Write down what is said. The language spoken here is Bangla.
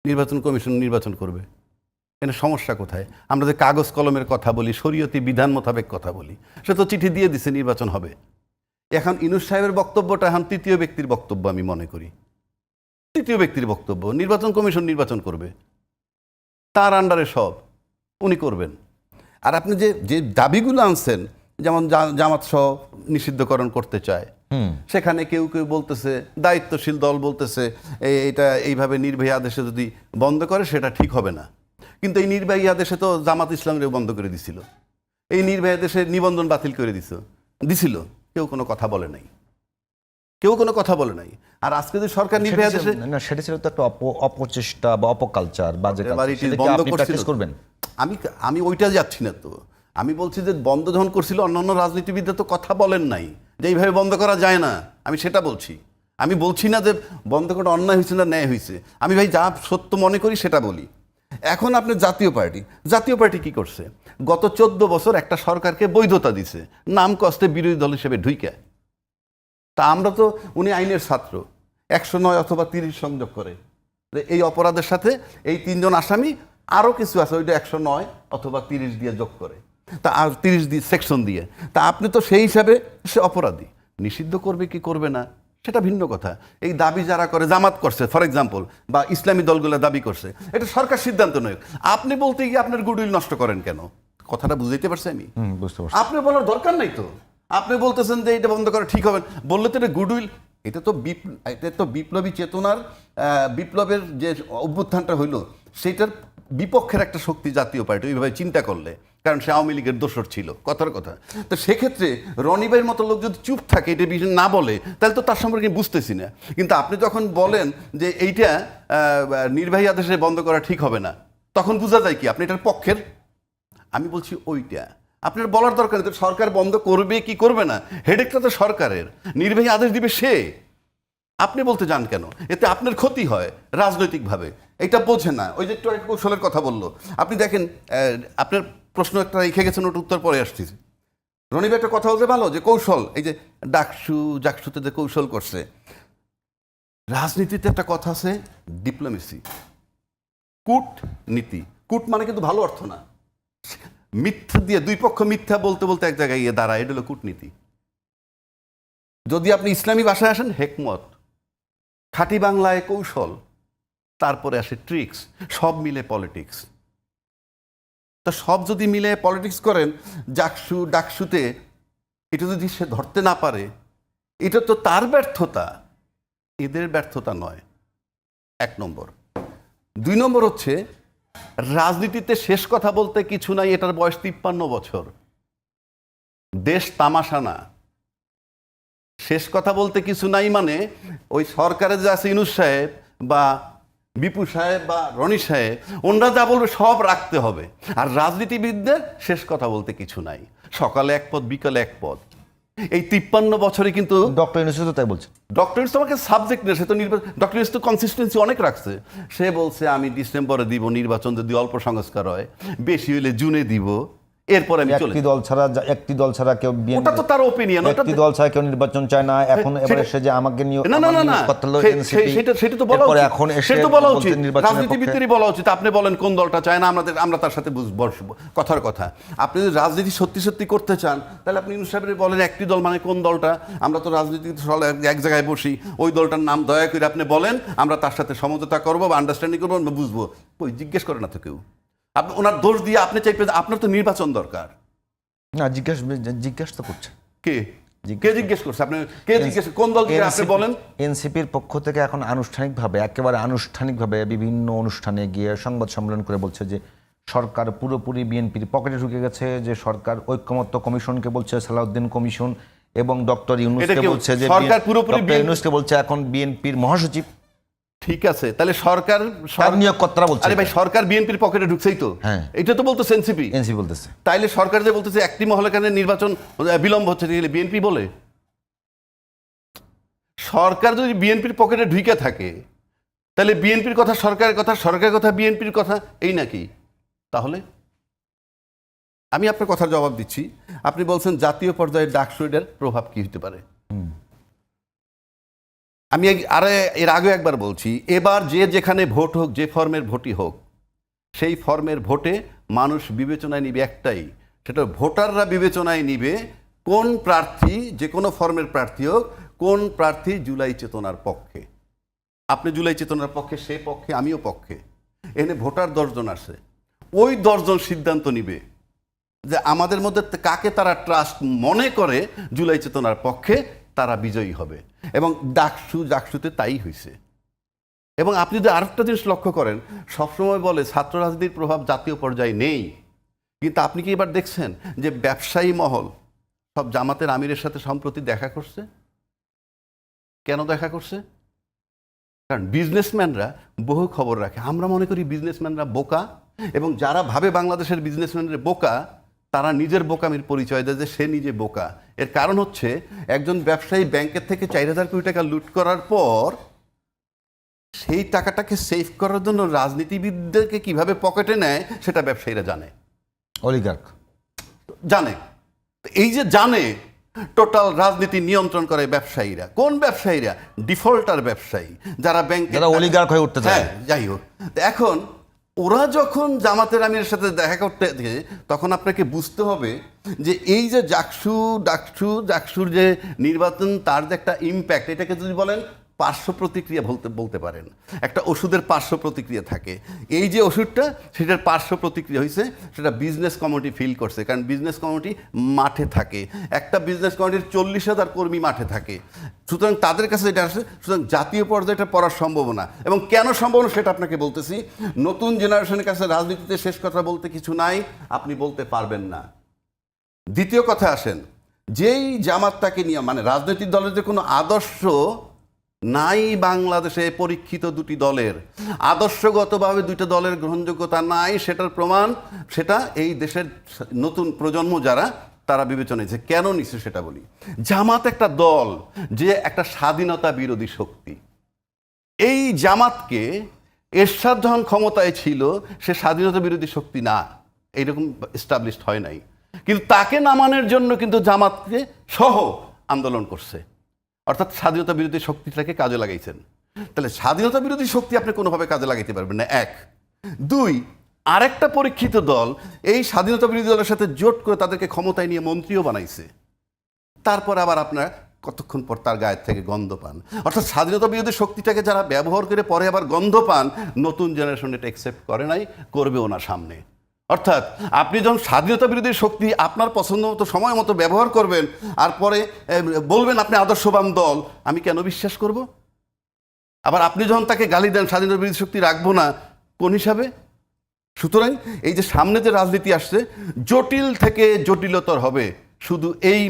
নির্বাচন কমিশন নির্বাচন করবে। এখানে সমস্যা কোথায়? আমরা যে কাগজ কলমের কথা বলি, শরীয়তি বিধান মোতাবেক কথা বলি, সে তো চিঠি দিয়ে দিছে নির্বাচন হবে। এখন ইউনূস সাহেবের বক্তব্যটা এখন তৃতীয় ব্যক্তির বক্তব্য আমি মনে করি। তৃতীয় ব্যক্তির বক্তব্য, নির্বাচন কমিশন নির্বাচন করবে, তার আন্ডারে সব উনি করবেন। আর আপনি যে যে দাবিগুলো আনছেন, যেমন জামাত সহ নিষিদ্ধকরণ করতে চায়, সেখানে কেউ কেউ বলতেছে, দায়িত্বশীল দল বলতেছে এটা এইভাবে নির্বাহী আদেশে যদি বন্ধ করে সেটা ঠিক হবে না। কিন্তু এই নির্বাহী আদেশে তো জামাত ইসলামের বন্ধ করে দিছিল, এই নির্বাহী আদেশের নিবন্ধন বাতিল করে দিছিল, কেউ কোনো কথা বলে নাই, কেউ কোনো কথা বলে নাই। আর আজকে যে সরকার নির্বাহী আদেশে না, সেটা ছিল তো একটা অপচেষ্টা বা অপকালচার, বাজে কালচার, বন্ধ আপনি করছিল প্র্যাকটিস করবেন। আমি ওইটা যাচ্ছি না তো। আমি বলছি যে বন্ধ যখন করছিল অন্যান্য রাজনীতিবিদরা তো কথা বলেন নাই যে এইভাবে বন্ধ করা যায় না। আমি সেটা বলছি। আমি বলছি না যে বন্ধ করা অন্যায় হয়েছে না ন্যায় হয়েছে। আমি ভাই যা সত্য মনে করি সেটা বলি। এখন আপনি জাতীয় পার্টি কি করছে? গত 14 বছর একটা সরকারকে বৈধতা দিছে, নাম কষ্টে বিরোধী দল হিসেবে ঢুইকা। তা আমরা তো, উনি আইনের ছাত্র, 109 অথবা 30 সংযোগ করে এই অপরাধের সাথে এই 3 জন আসামি আরও কিছু আছে, ওইটা 109 অথবা 30 দিয়ে যোগ করে, তা আর 30 দিয়ে সেকশন দিয়ে। তা আপনি তো সেই হিসাবে সে অপরাধী, নিষিদ্ধ করবে কি করবে না সেটা ভিন্ন কথা। এই দাবি যারা করে, জামাত করছে ফর এক্সাম্পল, বা ইসলামী দলগুলো দাবি করছে, এটা সরকার সিদ্ধান্ত নয়। আপনি বলতে গিয়ে আপনার গুডউইল নষ্ট করেন কেন? কথাটা বুঝাইতে পারছি আমি? বুঝতে পারছি। আপনি বলার দরকার নাই তো। আপনি বলতেছেন যে এটা বন্ধ করা ঠিক হবে, বললে তো এটা গুডউইল, এটা তো বিপ্লবী চেতনার, বিপ্লবের যে অভ্যুত্থানটা হইলো সেটার বিপক্ষের একটা শক্তি জাতীয় পার্টি, ওইভাবে চিন্তা করলে, কারণ সে আওয়ামী লীগের দোসর ছিল, কথার কথা। তো সেক্ষেত্রে রনিবাইয়ের মতো লোক যদি চুপ থাকে, এটা বিষয় না বলে, তাহলে তো তার সম্পর্কে বুঝতেছি না। কিন্তু আপনি যখন বলেন যে এইটা নির্বাহী আদেশে বন্ধ করা ঠিক হবে না, তখন বোঝা যায় কি আপনি এটার পক্ষের। আমি বলছি ওইটা আপনার বলার দরকার নেই। তো সরকার বন্ধ করবে কি করবে না, হেডেকটা তো সরকারের, নির্বাহী আদেশ দিবে সে। আপনি বলতে যান কেন? এতে আপনার ক্ষতি হয় রাজনৈতিকভাবে, এটা বোঝে না। ওই যে একটু কৌশলের কথা বললো, আপনি দেখেন, আপনার প্রশ্ন একটা রেখে গেছেন, ওটা উত্তর পরে আসতেছে। রনিবা একটা কথা বলতে ভালো, যে কৌশল, এই যে জাকসুতে যে কৌশল করছে, রাজনীতিতে একটা কথা আছে ডিপ্লোমেসি, কূটনীতি। কূট মানে কিন্তু ভালো অর্থ না, মিথ্যা দিয়ে দুই পক্ষ মিথ্যা বলতে বলতে এক জায়গায় গিয়ে দাঁড়ায়, এটা হলো কূটনীতি। যদি আপনি ইসলামী ভাষায় আসেন, হেকমত, খাঁটি বাংলায় কৌশল, তারপরে আসে ট্রিক্স, সব মিলে পলিটিক্স। তা সব যদি মিলে পলিটিক্স করেন, ডাকসুতে এটা যদি সে ধরতে না পারে, এটা তো তার ব্যর্থতা, এদের ব্যর্থতা নয়, 1 নম্বর। 2 নম্বর হচ্ছে, রাজনীতিতে শেষ কথা বলতে কিছু নাই, এটার বয়স 53 বছর, দেশ তামাশা না। শেষ কথা বলতে কিছু নাই মানে ওই সরকারে যে আছে ইউনূস সাহেব বা বিপু সাহেব বা রনি সাহেব, ওনারা যা বলবে সব রাখতে হবে। আর রাজনীতিবিদদের শেষ কথা বলতে কিছু নাই, সকালে এক পদ বিকালে এক পদ। এই 53 বছরে কিন্তু ডক্টর ইউনূস তো তাই বলছে। ডক্টর ইউনূস আমাকে সাবজেক্ট নিয়ে, সে তো ডক্টর ইউনূস তো কনসিস্টেন্সি অনেক রাখছে। সে বলছে আমি ডিসেম্বরে দিব নির্বাচন, যদি অল্প সংস্কার হয়, বেশি হইলে জুনে দিব, এরপরে আমি চলে। একটি দল ছাড়া কেউ, ওটা তো তার ওপিনিয়ন, একটি দল ছাড়া কেউ নির্বাচন চায় না। এখন এবারে সে যে আমাকে নিয়ে না সেটা তো বলা উচিত, এখন সেটা তো বলা উচিত, রাজনীতিবিদদেরই বলা উচিত। আপনি বলেন কোন দলটা চায় না, আমরা তার সাথে বসবো, কথার কথা। আপনি যদি রাজনীতি সত্যি সত্যি করতে চান, তাহলে আপনি ইউনূস সাহেবের বলেন একটি দল মানে কোন দলটা। আমরা তো রাজনীতি এক জায়গায় বসি, ওই দলটার নাম দয়া করে আপনি বলেন, আমরা তার সাথে সমঝোতা করবো বা আন্ডারস্ট্যান্ডিং করবো, আমরা বুঝবো। ওই জিজ্ঞেস করে না তো কেউ। আপনি ওনার দোষ দিয়ে আপনি চাইবেন, আপনার তো নির্বাচন দরকার না। জিজ্ঞাসা তো করছে কে জিজ্ঞেস করছে? আপনি কে জিজ্ঞেস, কোন দল থেকে আপনি বলেন? এনসিপির পক্ষ থেকে এখন একেবারে আনুষ্ঠানিকভাবে বিভিন্ন অনুষ্ঠানে গিয়ে সংবাদ সম্মেলন করে বলছে যে সরকার পুরোপুরি বিএনপির পকেটে ঢুকে গেছে, যে সরকার ঐক্যমত্য কমিশনকে বলছে সালাউদ্দিন কমিশন, এবং ডক্টর ইউনূসকে বলছে যে সরকার পুরোপুরি ইউনূসকে বলছে এখন বিএনপির মহাসচিব। ঠিক আছে, তাহলে সরকার নিয়োগকর্তারা বলছে, আরে ভাই সরকার বিএনপির পকেটে ঢুকছেই তো। হ্যাঁ, এটা তো বলতো এনসিপি বলতেছে। তাইলে সরকার যে বলতেছে একটি মহলে কেন নির্বাচন বিলম্ব হচ্ছে, বিএনপি বলে? সরকার যদি বিএনপির পকেটে ঢুকে থাকে, তাহলে বিএনপির কথা সরকারের কথা, সরকারের কথা বিএনপির কথা, এই নাকি? তাহলে আমি আপনার কথার জবাব দিচ্ছি। আপনি বলছেন জাতীয় পর্যায়ে ডাকসুইডের প্রভাব কি হতে পারে। আমি এর আগে একবার বলছি, এবার যে যেখানে ভোট হোক, যে ফর্মের ভোটই হোক, সেই ফর্মের ভোটে মানুষ বিবেচনায় নিবে একটাই, সেটা ভোটাররা বিবেচনায় নিবে কোন প্রার্থী, যে কোনো ফর্মের প্রার্থী হোক, কোন প্রার্থী জুলাই চেতনার পক্ষে। আপনি জুলাই চেতনার পক্ষে, সে পক্ষে, আমিও পক্ষে। এনে ভোটার 10 জন আসে, ওই 10 জন সিদ্ধান্ত নিবে যে আমাদের মধ্যে কাকে তারা ট্রাস্ট মনে করে জুলাই চেতনার পক্ষে, তারা বিজয়ী হবে। এবং ডাকসুতে তাই হয়েছে। এবং আপনি যদি আরেকটা জিনিস লক্ষ্য করেন, সবসময় বলে ছাত্র রাজনীতির প্রভাব জাতীয় পর্যায়ে নেই, কিন্তু আপনি কি এবার দেখছেন যে ব্যবসায়ী মহল সব জামাতের আমিরের সাথে সম্প্রতি দেখা করছে? কেন দেখা করছে? কারণ বিজনেসম্যানরা বহু খবর রাখে। আমরা মনে করি বিজনেসম্যানরা বোকা, এবং যারা ভাবে বাংলাদেশের বিজনেসম্যানরা বোকা, তারা নিজের বোকামির পরিচয় দেয় যে সে নিজে বোকা। এর কারণ হচ্ছে, একজন ব্যবসায়ী ব্যাংকের থেকে 4,000 কোটি টাকা লুট করার পর সেই টাকাটাকে সেভ করার জন্য রাজনীতিবিদদেরকে কিভাবে পকেটে নেয় সেটা ব্যবসায়ীরা জানে, অলিগার্ক জানে। এই যে জানে, টোটাল রাজনীতি নিয়ন্ত্রণ করে ব্যবসায়ীরা। কোন ব্যবসায়ীরা? ডিফল্টার ব্যবসায়ী, যারা ব্যাংকে, যারা অলিগার্ক হয়ে উঠতে চায়। যাই হোক, এখন ওরা যখন জামাতের আমিরের সাথে দেখা করতে থাকে, তখন আপনাকে বুঝতে হবে যে এই যে ডাকসুর যে নির্বাচন, তার যে একটা ইম্প্যাক্ট, এটাকে যদি বলেন পার্শ্ব প্রতিক্রিয়া বলতে পারেন। একটা ওষুধের পার্শ্ব প্রতিক্রিয়া থাকে। এই যে ওষুধটা, সেটার পার্শ্ব প্রতিক্রিয়া হয়েছে, সেটা বিজনেস কমিউনিটি ফিল করছে। কারণ বিজনেস কমিউনিটি মাঠে থাকে, একটা বিজনেস কমিউনিটির 40,000 কর্মী মাঠে থাকে। সুতরাং তাদের কাছে এটা আসে। সুতরাং জাতীয় পর্যায়ে এটা পড়ার সম্ভাবনা, এবং কেন সম্ভাবনা সেটা আপনাকে বলতেছি। নতুন জেনারেশনের কাছে রাজনীতিতে শেষ কথা বলতে কিছু নাই, আপনি বলতে পারবেন না। দ্বিতীয় কথা আসেন, যেই জামাতটাকে নিয়ে, মানে রাজনৈতিক দলের যে কোনো আদর্শ নাই বাংলাদেশে, পরীক্ষিত দুটি দলের আদর্শগতভাবে দুইটা দলের গ্রহণযোগ্যতা নাই, সেটার প্রমাণ সেটা এই দেশের নতুন প্রজন্ম যারা, তারা বিবেচনা নিচ্ছে। কেন নিচ্ছে সেটা বলি। জামাত একটা দল যে একটা স্বাধীনতা বিরোধী শক্তি। এই জামাতকে এরশাদ যখন ক্ষমতায় ছিল, সে স্বাধীনতা বিরোধী শক্তি না, এইরকম এস্টাবলিশড হয় নাই। কিন্তু তাকে নামানোর জন্য কিন্তু জামাতকে সহ আন্দোলন করছে, অর্থাৎ স্বাধীনতা বিরোধী শক্তিটাকে কাজে লাগাইছেন। তাহলে স্বাধীনতা বিরোধী শক্তি আপনি কোনোভাবে কাজে লাগাইতে পারবেন না, এক। দুই, আরেকটা পরীক্ষিত দল এই স্বাধীনতা বিরোধী দলের সাথে জোট করে তাদেরকে ক্ষমতায় নিয়ে মন্ত্রীও বানাইছে। তারপর আবার আপনার কতক্ষণ পর তার গায়ের থেকে গন্ধ পান। অর্থাৎ স্বাধীনতা বিরোধী শক্তিটাকে যারা ব্যবহার করে পরে আবার গন্ধ পান, নতুন জেনারেশন এটা অ্যাকসেপ্ট করে নাই, করবেও না সামনে। অর্থাৎ আপনি যখন স্বাধীনতা বিরোধী শক্তি আপনার পছন্দ মতো, সময় মতো ব্যবহার করবেন, আর পরে বলবেন আপনি আদর্শবান দল, আমি কেন বিশ্বাস করব? আবার আপনি যখন তাকে গালি দেন, স্বাধীনতা বিরোধী শক্তি রাখবো না, কোন হিসাবে? সুতরাং এই যে সামনে যে রাজনীতি আসছে, জটিল থেকে জটিলতর হবে শুধু এই